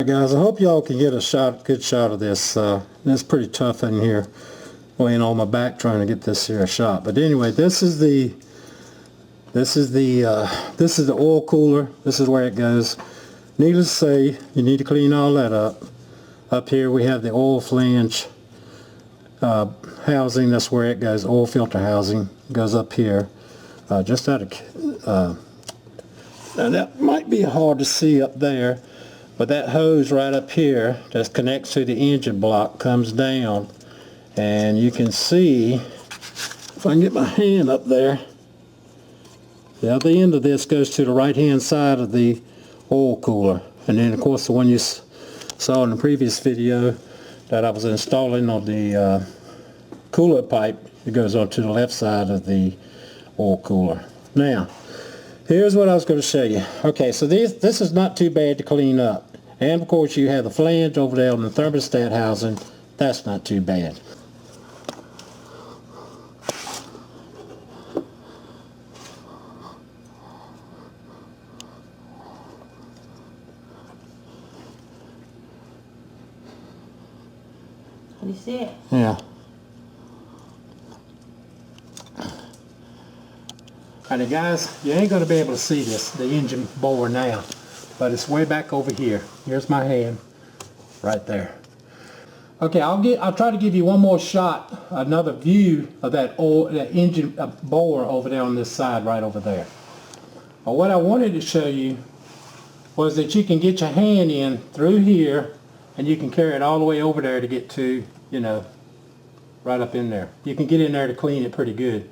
Guys, I hope y'all can get a good shot of this. It's pretty tough in here, laying on my back trying to get this here shot. But anyway, this is the oil cooler. This is where it goes. Needless to say, you need to clean all that up. Up here we have the oil flange housing. That's where it goes. Oil filter housing goes up here. Just out of now that might be hard to see up there, but that hose right up here that connects to the engine block comes down, and you can see, if I can get my hand up there, the other end of this goes to the right hand side of the oil cooler. And then of course the one you saw in the previous video that I was installing on the coolant pipe, it goes on to the left side of the oil cooler. Now here's what I was going to show you. Okay, so this is not too bad to clean up. And of course you have the flange over there on the thermostat housing. That's not too bad. Can you see it? Yeah. Alright guys, you ain't going to be able to see this, the engine bore now, but it's way back over here. Here's my hand, right there. Okay, I'll try to give you one more shot, another view of that engine bore over there on this side, right over there. But what I wanted to show you was that you can get your hand in through here, and you can carry it all the way over there to get to, you know, right up in there. You can get in there to clean it pretty good.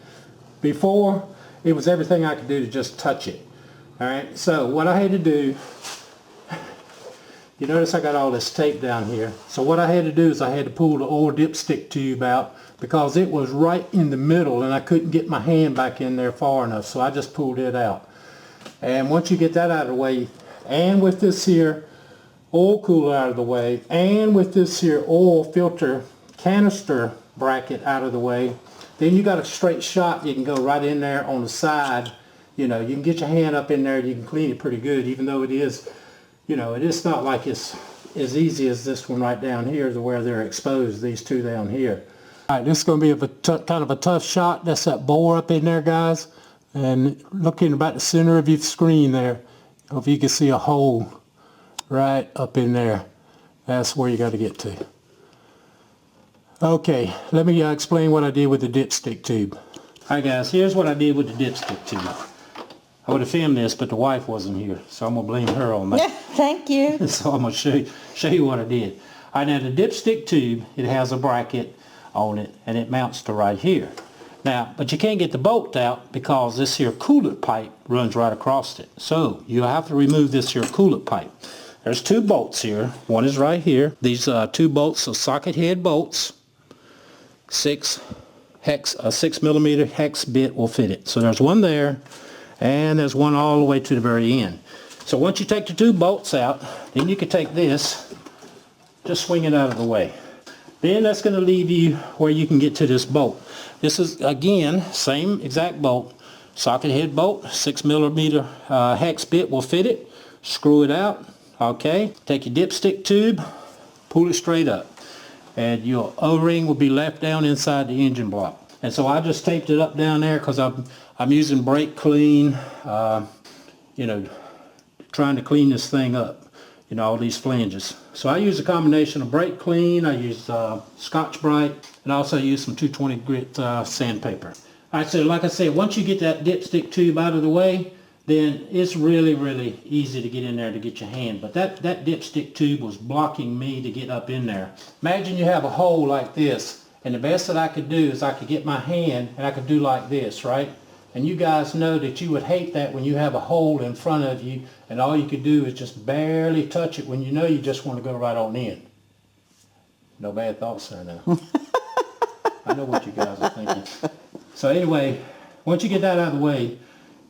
Before, it was everything I could do to just touch it. Alright, so what I had to do, you notice I got all this tape down here. So what I had to do is I had to pull the oil dipstick tube out because it was right in the middle and I couldn't get my hand back in there far enough, so I just pulled it out. And once you get that out of the way, and with this here oil cooler out of the way, and with this here oil filter canister bracket out of the way, then you got a straight shot. You can go right in there on the side. You know, you can get your hand up in there and you can clean it pretty good, even though it is, you know, it's not like it's as easy as this one right down here to where they're exposed, these two down here. Alright, this is going to be kind of a tough shot. That's that bore up in there, guys. And looking about the center of your screen there, if you can see a hole right up in there. That's where you got to get to. Okay, let me explain what I did with the dipstick tube. Alright guys, here's what I did with the dipstick tube. I would have filmed this, but the wife wasn't here, so I'm going to blame her on that. Yeah, thank you. So I'm going to show you what I did. Alright, now the dipstick tube, it has a bracket on it, and it mounts to right here. Now, but you can't get the bolt out because this here coolant pipe runs right across it. So you have to remove this here coolant pipe. There's two bolts here. One is right here. These two bolts are socket head bolts. 6 millimeter hex bit will fit it. So there's one there, and there's one all the way to the very end. So once you take the two bolts out, then you can take this, just swing it out of the way. Then that's going to leave you where you can get to this bolt. This is, again, same exact bolt. Socket head bolt, 6 millimeter hex bit will fit it. Screw it out. Okay, take your dipstick tube, pull it straight up, and your O-ring will be left down inside the engine block. And so I just taped it up down there because I'm using brake clean, you know, trying to clean this thing up, you know, all these flanges. So I use a combination of brake clean, I use Scotch-Brite, and I also use some 220 grit sandpaper. Alright, so like I said, once you get that dipstick tube out of the way, then it's really, really easy to get in there to get your hand. But that dipstick tube was blocking me to get up in there. Imagine you have a hole like this, and the best that I could do is I could get my hand and I could do like this, right? And you guys know that you would hate that when you have a hole in front of you and all you could do is just barely touch it when you know you just want to go right on in. No bad thoughts there now. I know what you guys are thinking. So anyway, once you get that out of the way,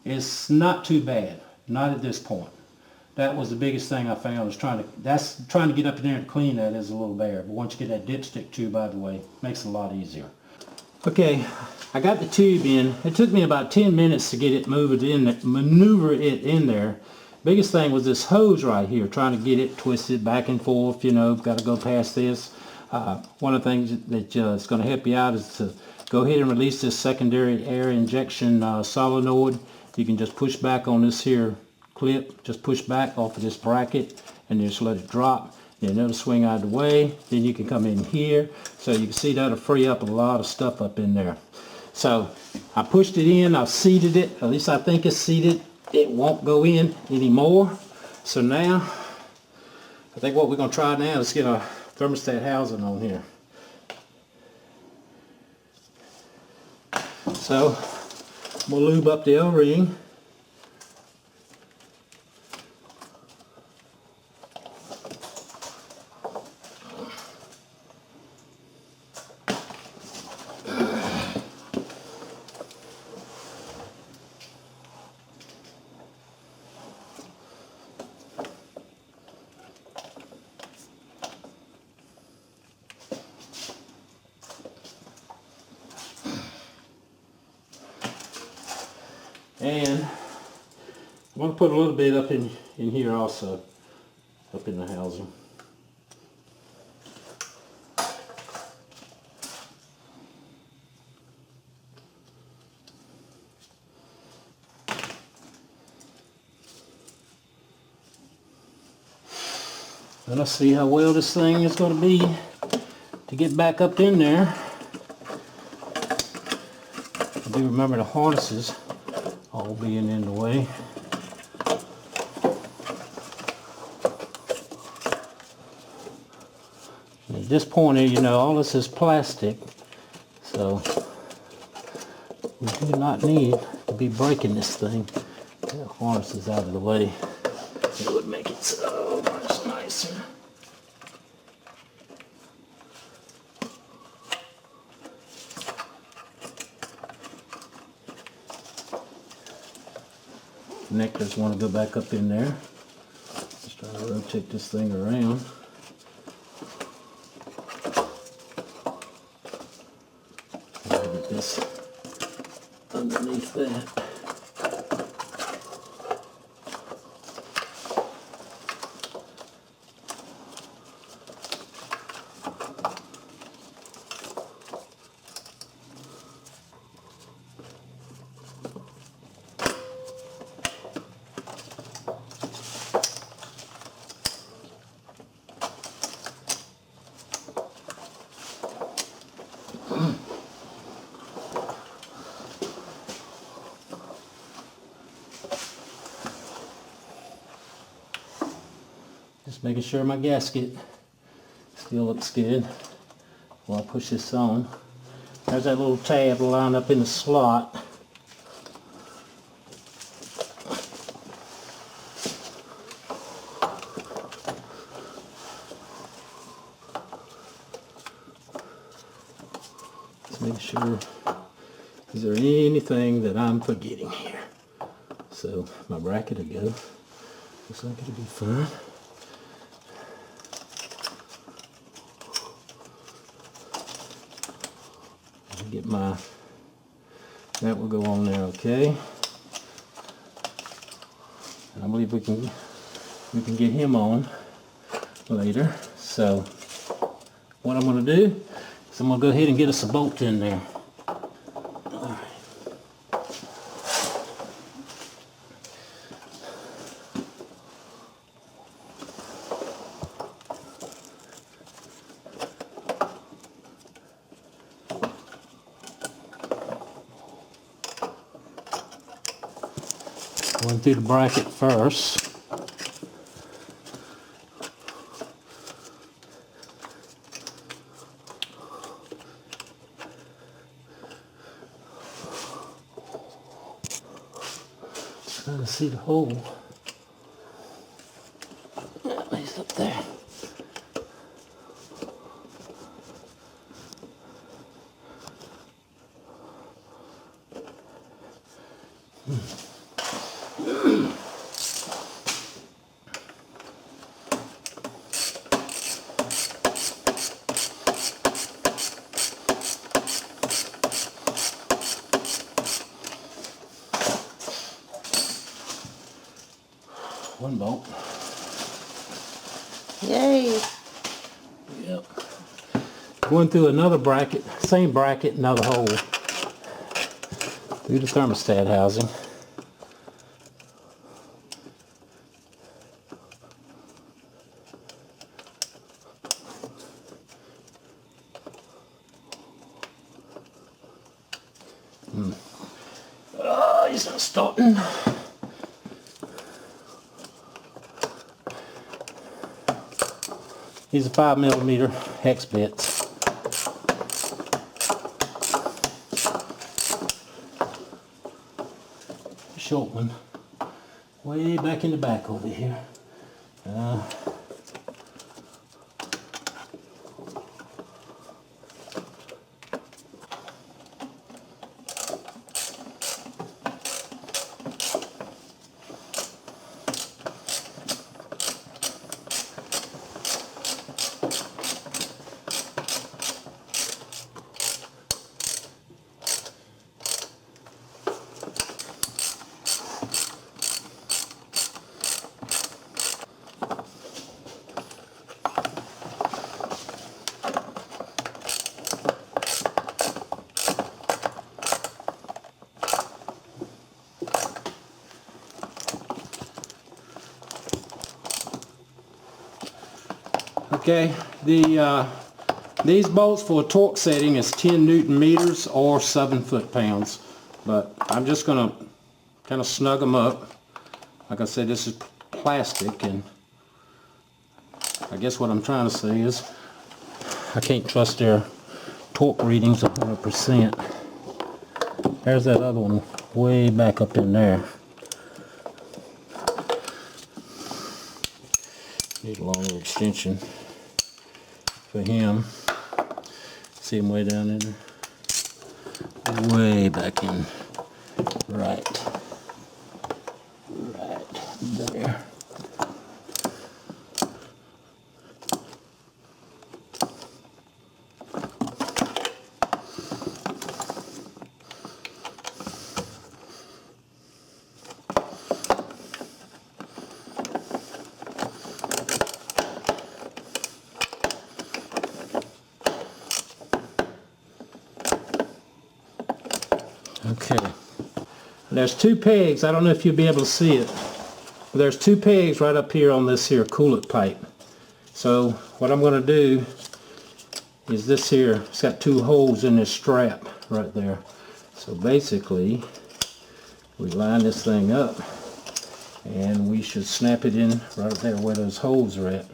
it's not too bad. Not at this point. That was the biggest thing I found, was trying to get up in there and clean that is a little bad. But once you get that dipstick tube out of the way, it makes it a lot easier. Okay, I got the tube in. It took me about 10 minutes to get it maneuver it in there. Biggest thing was this hose right here, trying to get it twisted back and forth, you know, got to go past this. One of the things that is going to help you out is to go ahead and release this secondary air injection solenoid. You can just push back on this here clip, just push back off of this bracket and just let it drop. Then it'll swing out of the way. Then you can come in here. So you can see that'll free up a lot of stuff up in there. So I pushed it in, I've seated it, at least I think it's seated. It won't go in anymore. So now, I think what we're going to try now is get a thermostat housing on here. So, we'll lube up the O-ring. And I'm going to put a little bit up in here also, up in the housing. And let's see how well this thing is going to be to get back up in there. I do remember the harnesses all being in the way. And at this point here, you know, all this is plastic, so we do not need to be breaking this thing. The harness is out of the way. It would make it so much nicer. Connectors want to go back up in there. Just trying to rotate this thing around. Get this underneath that. Just making sure my gasket still looks good while I push this on. There's that little tab lined up in the slot. Just make sure, is there anything that I'm forgetting here? So my bracket will go. Looks like it'll be fine. Get my, that will go on there, okay. And I believe we can get him on later. So what I'm going to do is I'm going to go ahead and get us a bolt in there. Going through the bracket first. Trying to see the hole. At least up there. going through another bracket, same bracket, another hole through the thermostat housing. Oh, he's not starting. These are 5mm hex bits. Short one, way back in the back over here. Okay, these bolts for a torque setting is 10 Newton meters or 7 foot-pounds, but I'm just going to kind of snug them up. Like I said, this is plastic, and I guess what I'm trying to say is I can't trust their torque readings 100%. There's that other one way back up in there. Need a longer extension for him. See him way down in there? Way back in. Right there. Okay, there's two pegs. I don't know if you'll be able to see it. There's two pegs right up here on this here coolant pipe. So what I'm going to do is this here, it's got two holes in this strap right there. So basically we line this thing up and we should snap it in right there where those holes are at.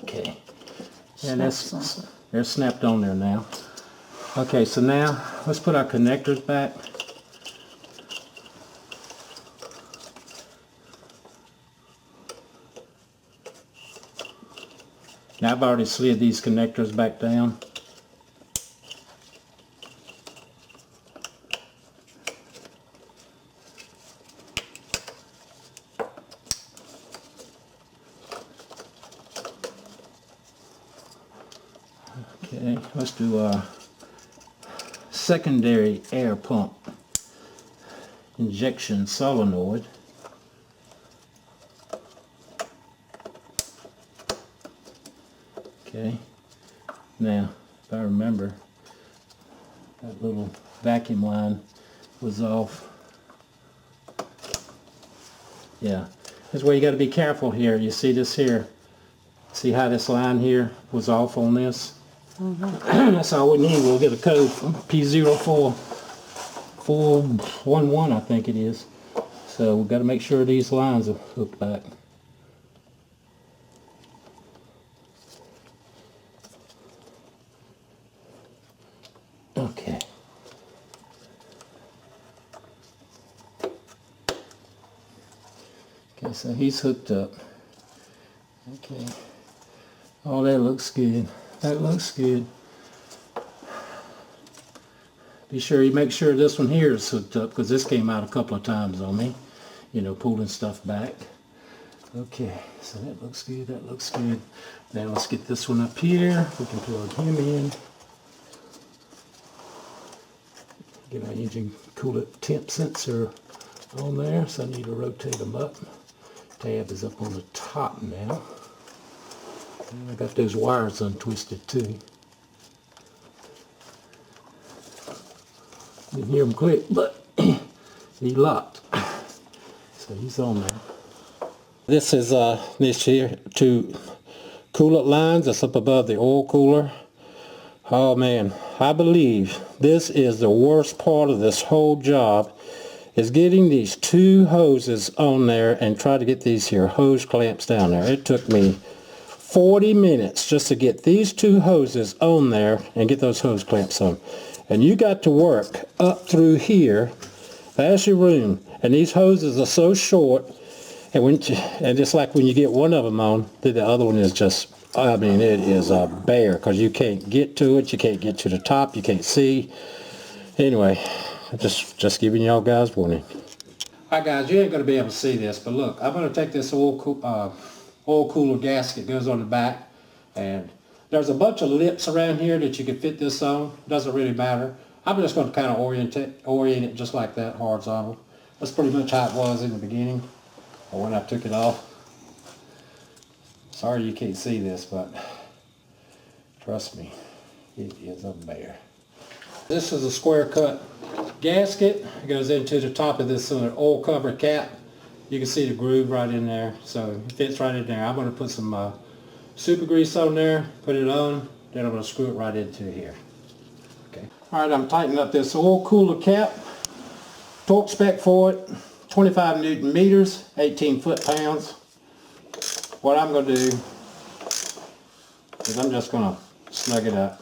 Okay, and they're snapped on there now. Okay, so now let's put our connectors back. Now I've already slid these connectors back down. Okay, let's do a secondary air pump injection solenoid. Okay, now if I remember, that little vacuum line was off. Yeah, that's where you got to be careful here. You see this here? See how this line here was off on this? That's all we need. We'll get a code from P04411, I think it is. So we've got to make sure these lines are hooked back. Okay. Okay, so he's hooked up. Okay. Oh, that looks good. That looks good. Be sure you make sure this one here is hooked up, because this came out a couple of times on me. You know, pulling stuff back. Okay, so that looks good, that looks good. Now let's get this one up here. We can plug him in. Get our engine coolant temp sensor on there, so I need to rotate them up. Tab is up on the top now. And I got those wires untwisted too. Didn't hear him click, but he locked. So he's on there. This is these here two coolant lines that's up above the oil cooler. Oh man, I believe this is the worst part of this whole job, is getting these two hoses on there and try to get these here hose clamps down there. It took me 40 minutes just to get these two hoses on there and get those hose clamps on. And you got to work up through here. That's your room. And these hoses are so short, and just like when you get one of them on, the other one is just, I mean, it is a bear, because you can't get to it, you can't get to the top, you can't see. Anyway, just giving y'all guys warning. Alright guys, you ain't going to be able to see this, but look, I'm going to take this oil cooler gasket, goes on the back, and there's a bunch of lips around here that you can fit this on. Doesn't really matter. I'm just going to kind of orient it just like that, horizontal. That's pretty much how it was in the beginning, or when I took it off. Sorry you can't see this, but trust me, it is a bear. This is a square cut gasket. It goes into the top of this oil cover cap. You can see the groove right in there, so it fits right in there. I'm going to put some super grease on there, put it on, then I'm going to screw it right into here. Okay. Alright, I'm tightening up this oil cooler cap. Torque spec for it, 25 Newton meters, 18 foot-pounds. What I'm going to do is I'm just going to snug it up.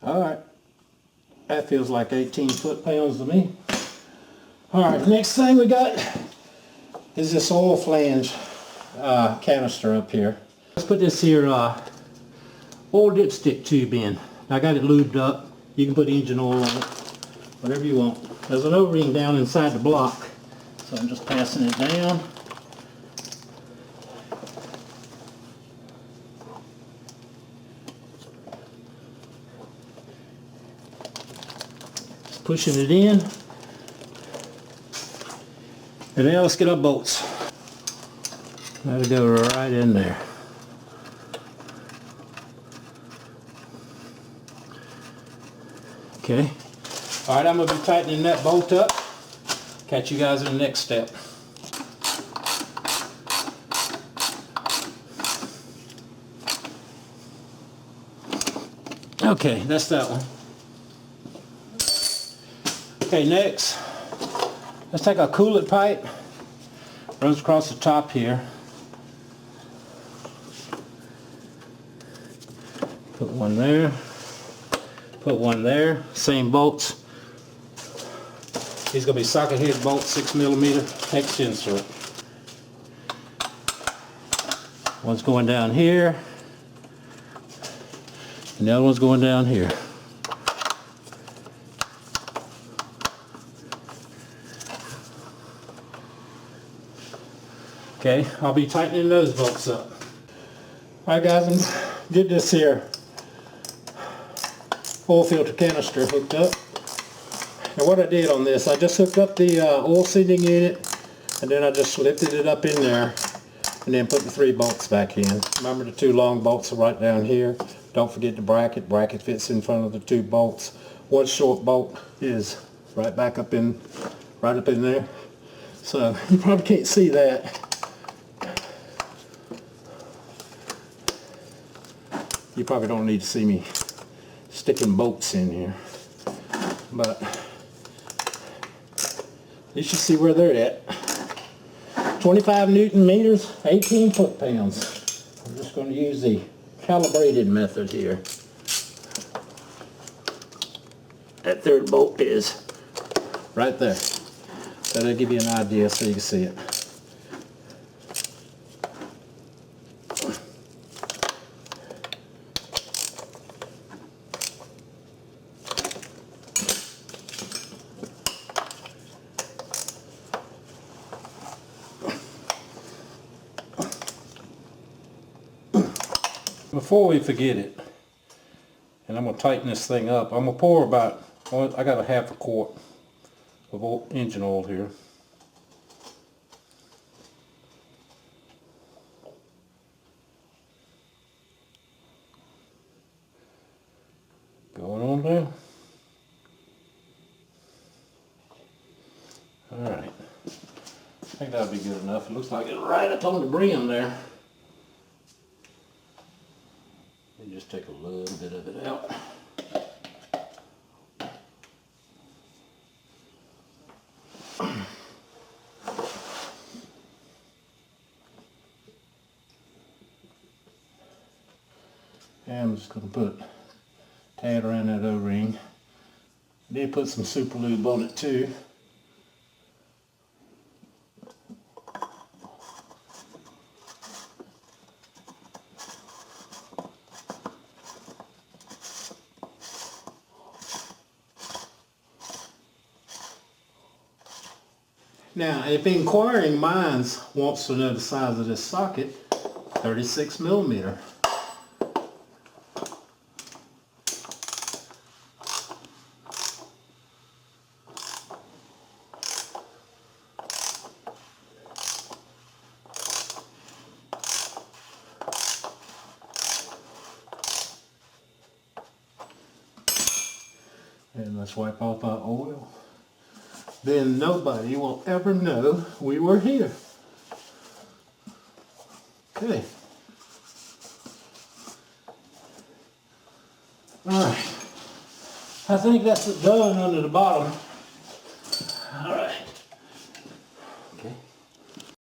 Alright, that feels like 18 foot-pounds to me. Alright, next thing we got is this oil flange canister up here. Let's put this here oil dipstick tube in. I got it lubed up. You can put engine oil on it, whatever you want. There's an O-ring down inside the block, so I'm just passing it down. Just pushing it in. And now let's get our bolts. That'll go right in there. Okay. Alright, I'm going to be tightening that bolt up. Catch you guys in the next step. Okay, that's that one. Okay, next, let's take our coolant pipe. Runs across the top here. Put one there. Put one there. Same bolts. These are going to be socket head bolts, 6mm hex insert. One's going down here, and the other one's going down here. Okay, I'll be tightening those bolts up. Alright guys, I'm get this here oil filter canister hooked up. And what I did on this, I just hooked up the oil sealing unit, and then I just lifted it up in there and then put the 3 bolts back in. Remember, the 2 long bolts are right down here. Don't forget the bracket. Bracket fits in front of the 2 bolts. One short bolt is right up in there. So you probably can't see that. You probably don't need to see me sticking bolts in here, but you should see where they're at. 25 Newton meters, 18 foot-pounds. I'm just going to use the calibrated method here. That 3rd bolt is right there. That'll give you an idea so you can see it. before we forget it, and I'm going to tighten this thing up, I'm going to pour about, well, I got a half a quart of engine oil here. Going on down. Alright. I think that'll be good enough. It looks like it's right up on the brim there. Let me just take a little bit of it out. And I'm just going to put a tad around that O-ring. I did put some super lube on it too. Now, if inquiring minds wants to know the size of this socket, 36 millimeter. And let's wipe off our oil. Then nobody will ever know we were here. Okay. Alright. I think that's it done under the bottom. Alright. Okay.